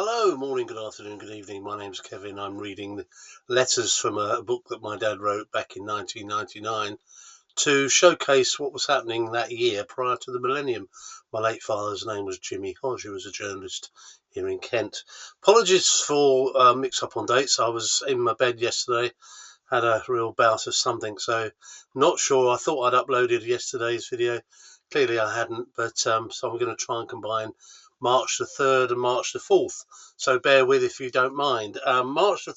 Hello, morning, good afternoon, good evening. My name's Kevin. I'm reading the letters from a book that my dad wrote back in 1999 to showcase what was happening that year prior to the millennium. My late father's name was Jimmy Hodge, who was a journalist here in Kent. Apologies for mix-up on dates. I was in my bed yesterday, had a real bout of something, so not sure. I thought I'd uploaded yesterday's video. Clearly I hadn't, but so I'm going to try and combine March the 3rd and March the 4th. So bear with if you don't mind. March the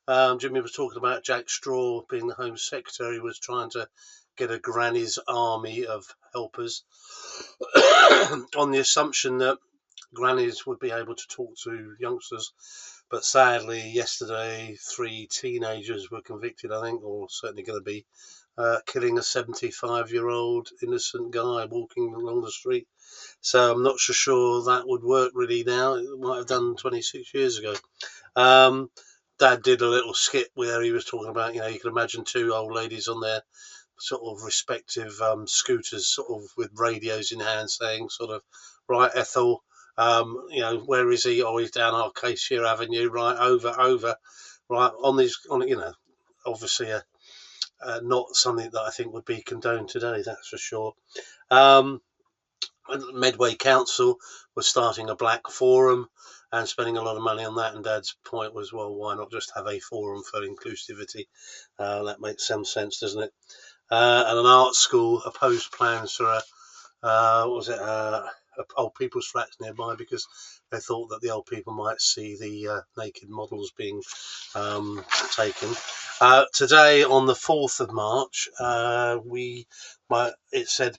3rd, Jimmy was talking about Jack Straw being the Home Secretary, was trying to get a granny's army of helpers on the assumption that grannies would be able to talk to youngsters. But sadly, yesterday, 3 teenagers were convicted, I think, or certainly going to be, killing a 75-year-old innocent guy walking along the street. So I'm not so sure that would work really now. It might have done 26 years ago. Dad did a little skit where he was talking about, you can imagine two old ladies on their sort of respective scooters, sort of with radios in hand, saying sort of, right, Ethel, where is he? Oh, he's down Acacia Avenue, right, over, right, obviously not something that I think would be condoned today, that's for sure. Medway Council was starting a black forum and spending a lot of money on that, and Dad's point was, well, why not just have a forum for inclusivity? That makes some sense, doesn't it? And an art school opposed plans for old people's flats nearby because they thought that the old people might see the naked models being taken. Today, on the 4th of March, it said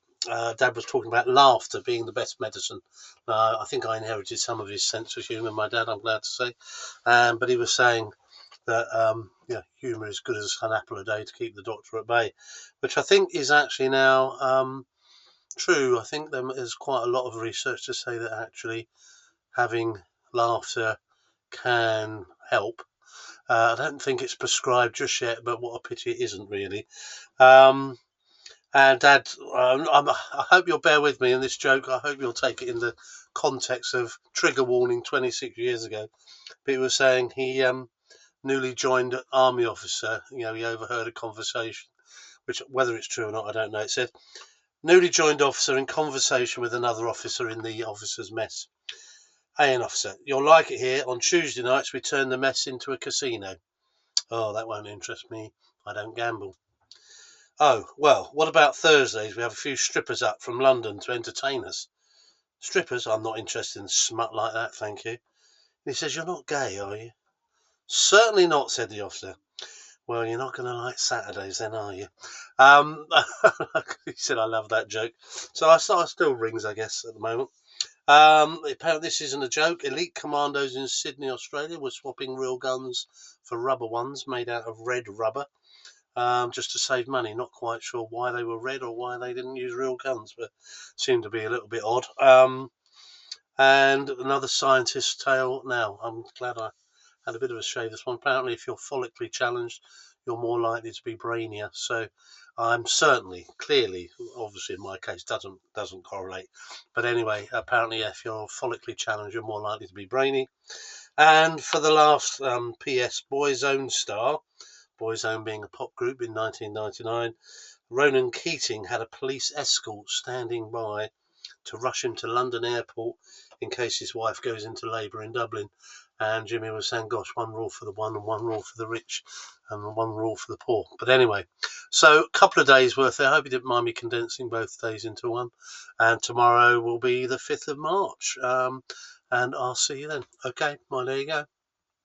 Dad was talking about laughter being the best medicine. I think I inherited some of his sense of humour, my dad, I'm glad to say. But he was saying that humour is good as an apple a day to keep the doctor at bay, which I think is actually now true. I think there's quite a lot of research to say that actually having laughter can help. I don't think it's prescribed just yet, but what a pity it isn't really. And Dad, I hope you'll bear with me in this joke. I hope you'll take it in the context of trigger warning 26 years ago. But he was saying he newly joined army officer. He overheard a conversation, which whether it's true or not, I don't know. It said, newly joined officer in conversation with another officer in the officer's mess. Hey, an officer, you'll like it here. On Tuesday nights, we turn the mess into a casino. Oh, that won't interest me. I don't gamble. Oh, well, what about Thursdays? We have a few strippers up from London to entertain us. Strippers? I'm not interested in smut like that, thank you. And he says, you're not gay, are you? Certainly not, said the officer. Well, you're not going to like Saturdays then, are you? He said, I love that joke. So I still rings, I guess, at the moment. Apparently this isn't a joke. Elite commandos in Sydney, Australia were swapping real guns for rubber ones made out of red rubber. Just to save money. Not quite sure why they were red or why they didn't use real guns, but seemed to be a little bit odd. And another scientist's tale now. I'm glad I had a bit of a shave this one. Apparently, if you're follically challenged, you're more likely to be brainier. So I'm clearly, obviously in my case, doesn't correlate. But anyway, apparently if you're follically challenged, you're more likely to be brainy. And for the last PS Boyzone star, Boyzone being a pop group in 1999, Ronan Keating had a police escort standing by to rush him to London airport in case his wife goes into labour in Dublin. And Jimmy was saying, gosh, one rule for the one and one rule for the rich and one rule for the poor. But anyway, so a couple of days worth there. I hope you didn't mind me condensing both days into one. And tomorrow will be the 5th of March. And I'll see you then. Okay, well, there you go.